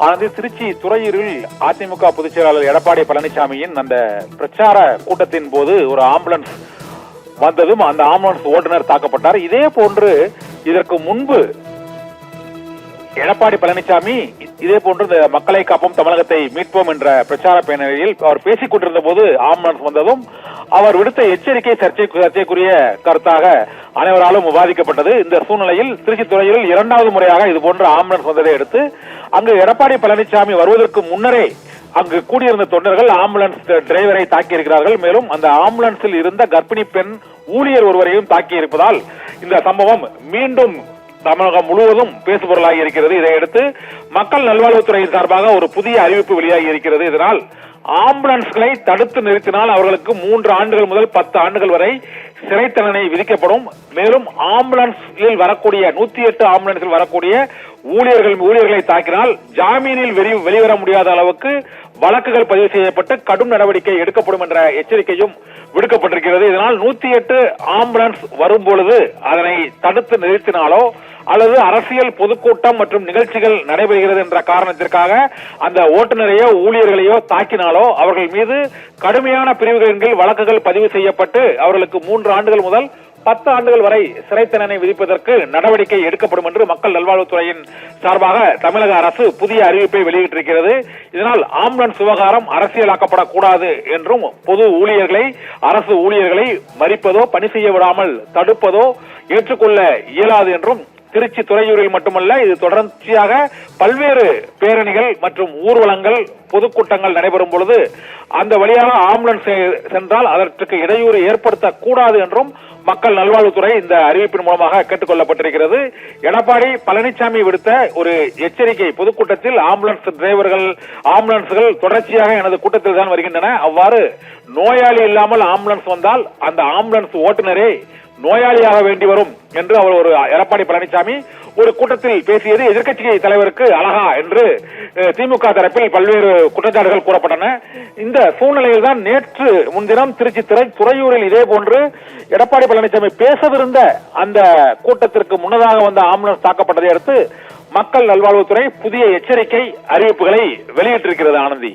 ஆனது திருச்சி துறையூரில் அதிமுக பொதுச் செயலாளர் எடப்பாடி பழனிசாமியின் அந்த பிரச்சார கூட்டத்தின் போது ஒரு ஆம்புலன்ஸ் வந்ததும் அந்த ஆம்புலன்ஸ் ஓட்டுநர் தாக்கப்பட்டார். இதே போன்று இதற்கு முன்பு எடப்பாடி பழனிசாமி இதே போன்று இந்த மக்களை காப்போம் தமிழகத்தை மீட்போம் என்ற பிரச்சார பேரணியில் அவர் பேசிக் கொண்டிருந்த போது ஆம்புலன்ஸ் வந்ததும் அவர் விடுத்த எச்சரிக்கை சர்ச்சைக்குரிய கருத்தாக அனைவராலும் விவாதிக்கப்பட்டது. இந்த சூழ்நிலையில் திருச்சி துறையில் இரண்டாவது முறையாக இது போன்ற ஆம்புலன்ஸ் வந்ததை அடுத்து அங்கு எடப்பாடி பழனிசாமி வருவதற்கு முன்னரே அங்கு கூடியிருந்த தொண்டர்கள் ஆம்புலன்ஸ் டிரைவரை தாக்கி இருக்கிறார்கள். மேலும் அந்த ஆம்புலன்ஸில் இருந்த கர்ப்பிணி பெண் ஊழியர் ஒருவரையும் தாக்கி இருப்பதால் இந்த சம்பவம் மீண்டும் தமிழகம் முழுவதும் பேசுபொருளாகி இருக்கிறது. இதையடுத்து மக்கள் நல்வாழ்வுத்துறையின் சார்பாக ஒரு புதிய அறிவிப்பு வெளியாகி இருக்கிறது. இதனால் ஆம்புலன்ஸ்களை தடுத்து நிறுத்தினால் அவர்களுக்கு 3 ஆண்டுகள் முதல் 10 ஆண்டுகள் வரை சிறை தண்டனை விதிக்கப்படும். மேலும் ஆம்புலன்ஸில் வரக்கூடிய 108 ஆம்புலன்ஸில் வரக்கூடிய ஊழியர்களை தாக்கினால் ஜாமீனில் வெளிவர முடியாத அளவுக்கு வழக்குகள் பதிவு செய்யப்பட்டு கடும் நடவடிக்கை எடுக்கப்படும் என்ற எச்சரிக்கையும் விடுக்கப்பட்டிருக்கிறது. இதனால் 108 ஆம்புலன்ஸ் வரும் பொழுது அதனை தடுத்து நிறுத்தினாலோ அல்லது அரசியல் பொதுக்கூட்டம் மற்றும் நிகழ்ச்சிகள் நடைபெறுகிறது என்ற காரணத்திற்காக அந்த ஓட்டுநரையோ ஊழியர்களையோ தாக்கினாலோ அவர்கள் மீது கடுமையான பிரிவுகளின் கீழ் வழக்குகள் பதிவு செய்யப்பட்டு அவர்களுக்கு 3 ஆண்டுகள் முதல் 10 ஆண்டுகள் வரை சிறை தண்டனை விதிப்பதற்கு நடவடிக்கை எடுக்கப்படும் என்று மக்கள் நல்வாழ்வுத்துறையின் சார்பாக தமிழக அரசு புதிய அறிவிப்பை வெளியிட்டிருக்கிறது. இதனால் ஆம்புலன்ஸ் விவகாரம் அரசியலாக்கப்படக்கூடாது என்றும் பொது ஊழியர்களை அரசு ஊழியர்களை மறிப்பதோ பணி செய்ய விடாமல் தடுப்பதோ ஏற்றுக்கொள்ள இயலாது என்றும் திருச்சி துறையூரில் மட்டுமல்ல இது தொடர்ச்சியாக பல்வேறு பேரணிகள் மற்றும் ஊர்வலங்கள் பொதுக்கூட்டங்கள் நடைபெறும் பொழுது அந்த வழியாக ஆம்புலன்ஸ் சென்றால் அதற்கு இடையூறு ஏற்படுத்தக்கூடாது என்றும் மக்கள் நல்வாழ்வுத்துறை இந்த அறிவிப்பின் மூலமாக கேட்டுக் கொள்ளப்பட்டிருக்கிறது. எடப்பாடி பழனிசாமி விடுத்த ஒரு எச்சரிக்கை பொதுக்கூட்டத்தில் ஆம்புலன்ஸ்கள் தொடர்ச்சியாக எனது கூட்டத்தில் தான் வருகின்றன. அவ்வாறு நோயாளி இல்லாமல் ஆம்புலன்ஸ் வந்தால் அந்த ஆம்புலன்ஸ் ஓட்டுநரே நோயாளியாக வேண்டி வரும் என்று அவர் ஒரு எடப்பாடி பழனிசாமி ஒரு கூட்டத்தில் பேசியது எதிர்க்கட்சி தலைவருக்கு அழகா என்று திமுக தரப்பில் பல்வேறு குற்றச்சாட்டுகள் கூறப்பட்டன. இந்த சூழ்நிலையில் தான் நேற்று முன்தினம் திருச்சி துறையூரில் இதே போன்று எடப்பாடி பழனிசாமி பேசவிருந்த அந்த கூட்டத்திற்கு முன்னதாக வந்த ஆம்புலன்ஸ் தாக்கப்பட்டதை அடுத்து மக்கள் நல்வாழ்வுத்துறை புதிய எச்சரிக்கை அறிவிப்புகளை வெளியிட்டிருக்கிறது. ஆனந்தி.